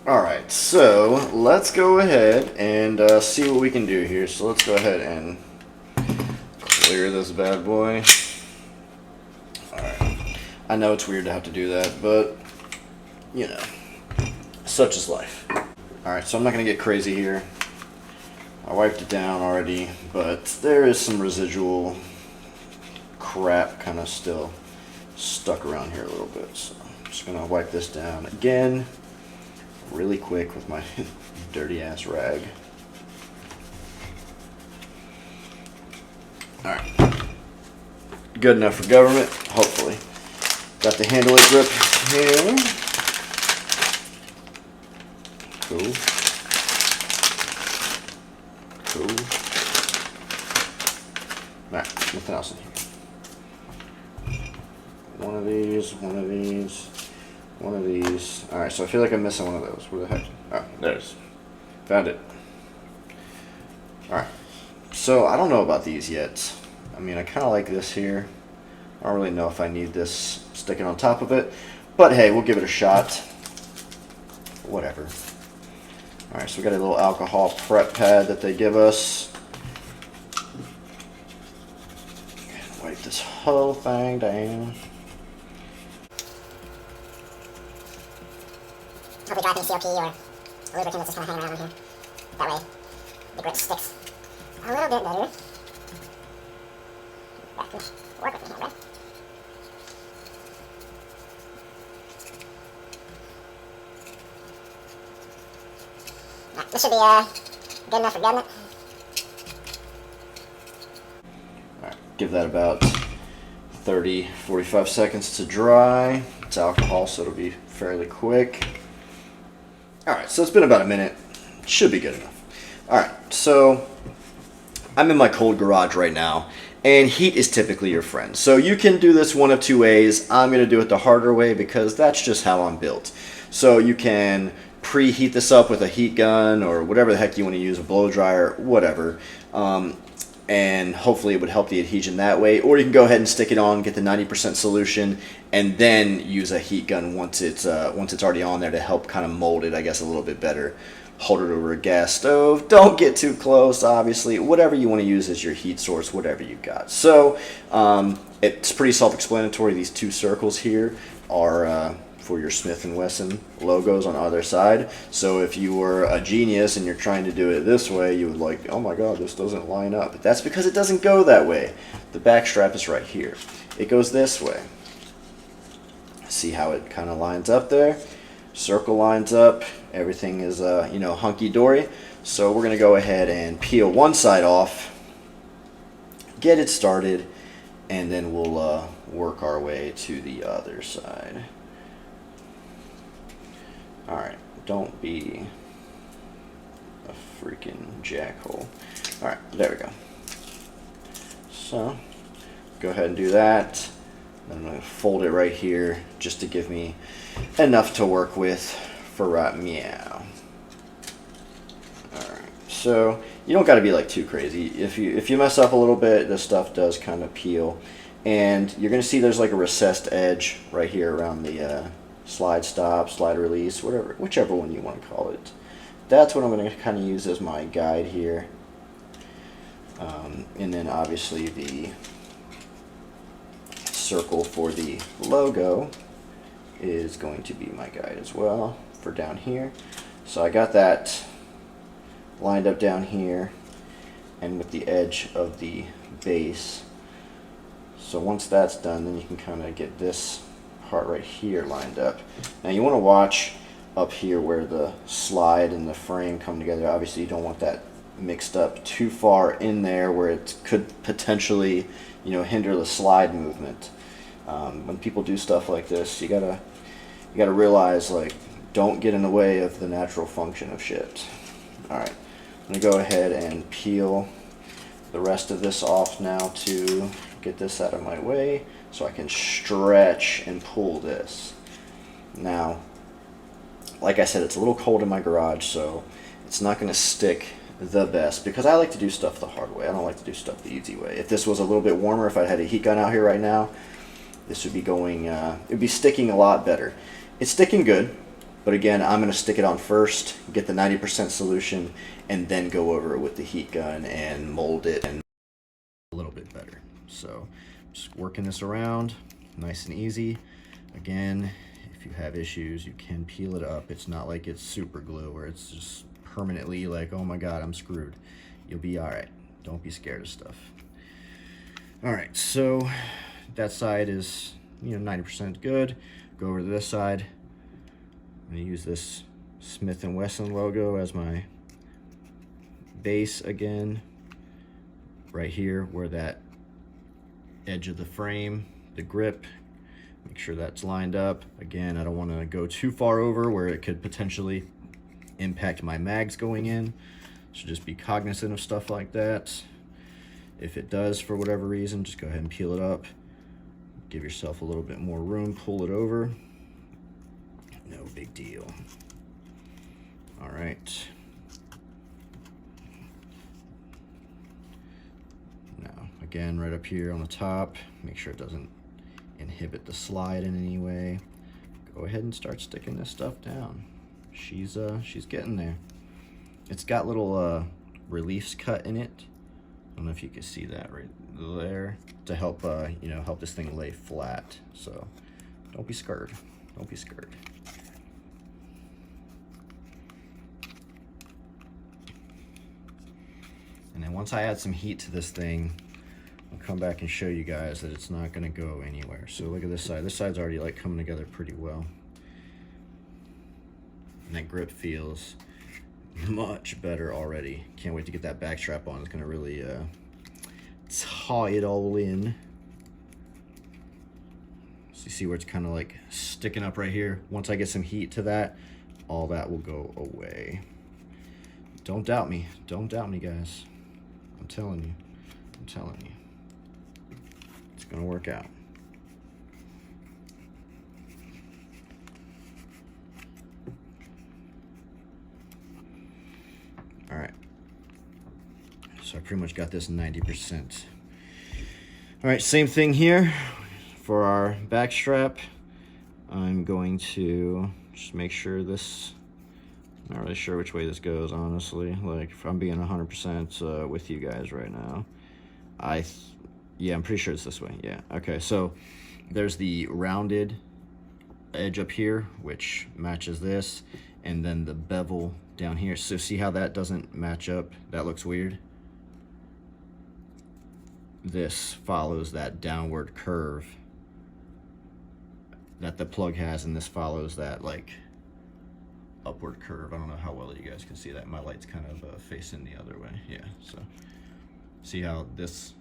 Alright, so let's go ahead and see what we can do here. So let's go ahead and clear this bad boy. Alright, I know it's weird to have to do that, but, you know, such is life. Alright, so I'm not going to get crazy here. I wiped it down already, but there is some residual crap kind of still stuck around here a little bit. So I'm just going to wipe this down again really quick with my dirty ass rag. Alright. Good enough for government, hopefully. Got the handle it grip here. Cool. Cool. Alright, nothing else in here. One of these, one of these, one of these. Alright, so I feel like I'm missing one of those. Where the heck? Oh, there it is. Found it. Alright. So, I don't know about these yet. I mean, I kind of like this here. I don't really know if I need this sticking on top of it. But hey, we'll give it a shot. Whatever. Alright, so we got a little alcohol prep pad that they give us. Wipe this whole thing down. Hopefully dry things COP or a lubricant that's just kind of hanging around here. That way the grip sticks a little bit better. Back to work with me, right? Right, this should be good enough for government. Alright, give that about 30-45 seconds to dry. It's alcohol, so it'll be fairly quick. Alright, so it's been about a minute. Should be good enough. Alright, so I'm in my cold garage right now, and heat is typically your friend. So you can do this one of two ways. I'm going to do it the harder way because that's just how I'm built. So you can preheat this up with a heat gun or whatever the heck you want to use, a blow dryer, whatever. And hopefully it would help the adhesion that way. Or you can go ahead and stick it on, get the 90% solution, and then use a heat gun once it's already on there to help kind of mold it, I guess, a little bit better. Hold it over a gas stove. Don't get too close, obviously. Whatever you want to use as your heat source, whatever you got. So it's pretty self-explanatory. These two circles here are for your Smith & Wesson logos on either side. So if you were a genius and you're trying to do it this way, you would like, oh my god, this doesn't line up. But that's because it doesn't go that way. The back strap is right here. It goes this way. See how it kind of lines up there? Circle lines up. Everything is, you know, hunky-dory. So we're going to go ahead and peel one side off, get it started, and then we'll work our way to the other side. Alright, don't be a freaking jackhole. Alright, there we go. So, go ahead and do that. Then I'm going to fold it right here just to give me enough to work with for right meow. Alright, so you don't got to be like too crazy. If you mess up a little bit, this stuff does kind of peel. And you're going to see there's like a recessed edge right here around the slide stop, slide release, whichever one you want to call it. That's what I'm going to kind of use as my guide here. And then obviously the circle for the logo is going to be my guide as well for down here. So I got that lined up down here and with the edge of the base. So once that's done, then you can kind of get this part right here lined up. Now you want to watch up here where the slide and the frame come together. Obviously you don't want that mixed up too far in there where it could potentially, you know, hinder the slide movement. When people do stuff like this, you gotta realize, like, don't get in the way of the natural function of shit. Alright, I'm gonna go ahead and peel the rest of this off now to get this out of my way so I can stretch and pull this. Now, like I said, it's a little cold in my garage, so it's not going to stick the best because I like to do stuff the hard way. I don't like to do stuff the easy way. If this was a little bit warmer, if I had a heat gun out here right now, this would be going, it would be sticking a lot better. It's sticking good. But again, I'm going to stick it on first, get the 90% solution, and then go over it with the heat gun and mold it and a little bit better. So just working this around, nice and easy. Again, if you have issues, you can peel it up. It's not like it's super glue where it's just permanently like, oh my God, I'm screwed. You'll be all right. Don't be scared of stuff. All right, so that side is, 90% good. Go over to this side. I'm gonna use this Smith & Wesson logo as my base again. Right here where that edge of the frame, the grip, make sure that's lined up. Again, I don't want to go too far over where it could potentially impact my mags going in. So just be cognizant of stuff like that. If it does for whatever reason, just go ahead and peel it up. Give yourself a little bit more room, pull it over. No big deal. All right. Now, again, right up here on the top, make sure it doesn't inhibit the slide in any way. Go ahead and start sticking this stuff down. She's getting there. It's got little reliefs cut in it. I don't know if you can see that right there, to help help this thing lay flat. So don't be scared. Don't be scared. And then once I add some heat to this thing, I'll come back and show you guys that it's not going to go anywhere. So look at this side. This side's already like coming together pretty well. And that grip feels much better already. Can't wait to get that back strap on. It's going to really tie it all in. So you see where it's kind of like sticking up right here? Once I get some heat to that, all that will go away. Don't doubt me. Don't doubt me, guys. I'm telling you. I'm telling you. It's gonna work out. All right. So I pretty much got this 90%. All right, same thing here for our back strap. I'm going to just make sure this, not really sure which way this goes, honestly. Like, if I'm being 100% with you guys right now, yeah, I'm pretty sure it's this way. Yeah. Okay. So there's the rounded edge up here, which matches this, and then the bevel down here. So see how that doesn't match up? That looks weird. This follows that downward curve that the plug has, and this follows that like upward curve. I don't know how well you guys can see that. My light's kind of facing the other way. Yeah, so see how this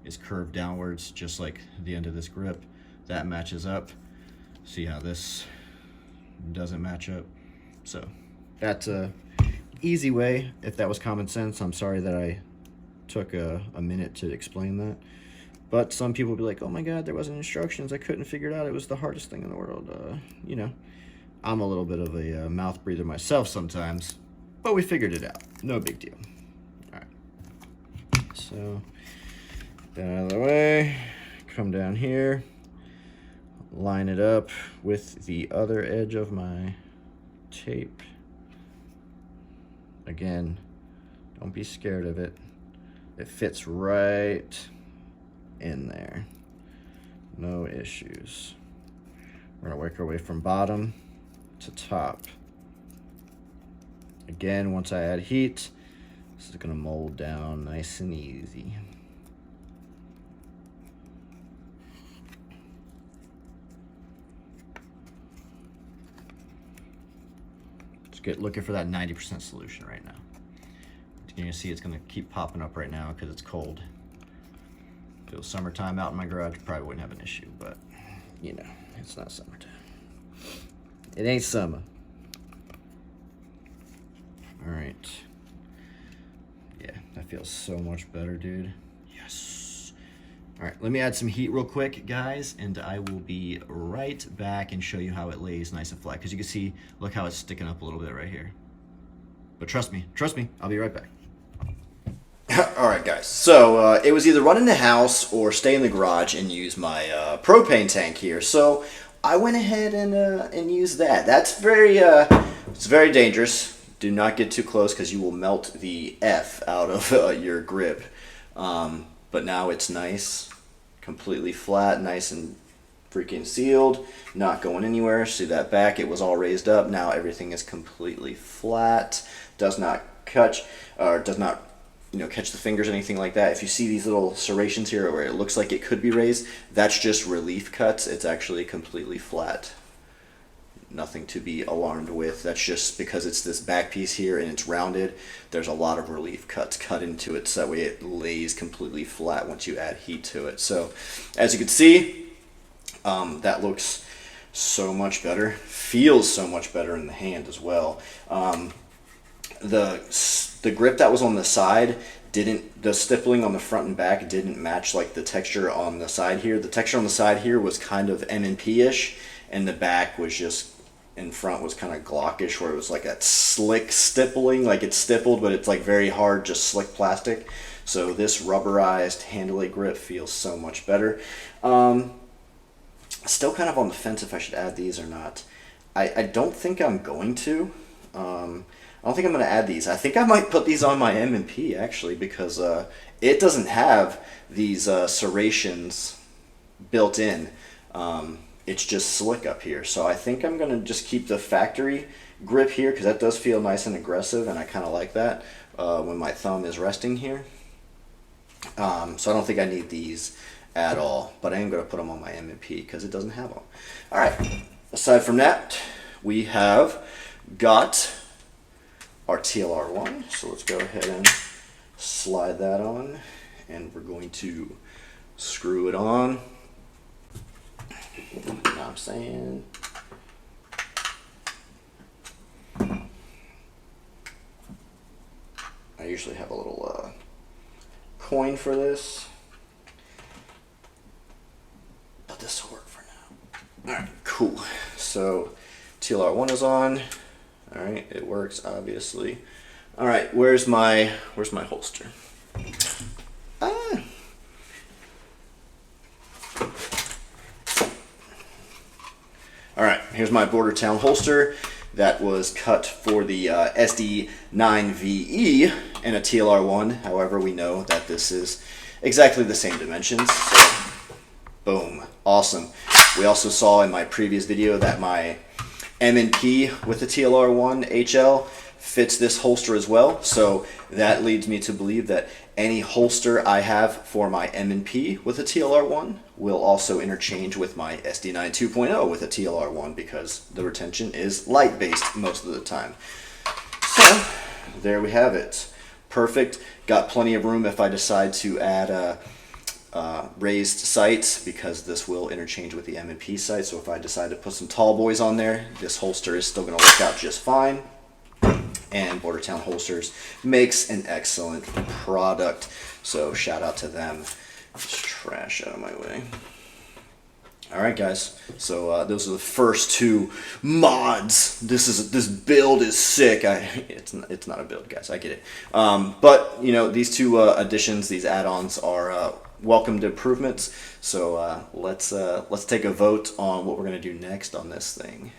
is curved downwards, just like the end of this grip. That matches up. See how this doesn't match up? So that's a easy way. If that was common sense, I'm sorry that I took a minute to explain that. But some people will be like, oh my God, there wasn't instructions. I couldn't figure it out. It was the hardest thing in the world. You know, I'm a little bit of a mouth breather myself sometimes, but we figured it out. No big deal. All right. So, that out of the way. Come down here. Line it up with the other edge of my tape. Again, don't be scared of it. It fits right in there. No issues. We're gonna work our way from bottom to top. Again, once I add heat, this is gonna mold down nice and easy. Just looking for that 90% solution right now. You're gonna see it's gonna keep popping up right now because it's cold. If it was summertime out in my garage, probably wouldn't have an issue, but you know, it's not summertime. It ain't summer. All right. Yeah, that feels so much better, dude. Yes. All right, let me add some heat real quick, guys, and I will be right back and show you how it lays nice and flat. Because you can see, look how it's sticking up a little bit right here. But trust me, I'll be right back. All right, guys. So it was either run in the house or stay in the garage and use my propane tank here. So I went ahead and used that. That's very it's very dangerous. Do not get too close because you will melt the F out of your grip. But now it's nice, completely flat, nice and freaking sealed, not going anywhere. See that back? It was all raised up. Now everything is completely flat. Does not catch or does not catch the fingers, anything like that. If you see these little serrations here where it looks like it could be raised, that's just relief cuts. It's actually completely flat. Nothing to be alarmed with. That's just because it's this back piece here and it's rounded. There's a lot of relief cuts cut into it so that way it lays completely flat once you add heat to it. So as you can see, that looks so much better, feels so much better in the hand as well. The grip that was on the side the stippling on the front and back didn't match like the texture on the side here. The texture on the side here was kind of M&P-ish, and the back was just, in front was kind of Glockish, where it was like that slick stippling, like it's stippled, but it's like very hard, just slick plastic. So this rubberized handle grip feels so much better. Still kind of on the fence if I should add these or not. I don't think I'm going to. I don't think I'm going to add these. I think I might put these on my M&P actually, because it doesn't have these serrations built in. It's just slick up here. So I think I'm going to just keep the factory grip here because that does feel nice and aggressive, and I kind of like that when my thumb is resting here. So I don't think I need these at all, but I am going to put them on my M&P because it doesn't have them. All right, aside from that, we have got our TLR1, so let's go ahead and slide that on, and we're going to screw it on. You know what I'm saying? I usually have a little coin for this, but this will work for now. All right, cool. So TLR1 is on. All right, it works obviously. All right, where's my holster? All right, here's my Border Town holster that was cut for the SD9 VE and a TLR1. However, we know that this is exactly the same dimensions. So, boom, awesome. We also saw in my previous video that my M&P with the TLR1 HL fits this holster as well. So that leads me to believe that any holster I have for my M&P with a TLR1 will also interchange with my SD9 2.0 with a TLR1 because the retention is light-based most of the time. So there we have it. Perfect. Got plenty of room if I decide to add raised sights because this will interchange with the M&P sight. So if I decide to put some tall boys on there, this holster is still going to work out just fine. And Border Town Holsters makes an excellent product, so shout out to them. Just trash out of my way. All right, guys. So those are the first two mods. This build is sick. It's not a build, guys. I get it. But these two additions, these add-ons are welcomed improvements. So let's take a vote on what we're gonna do next on this thing.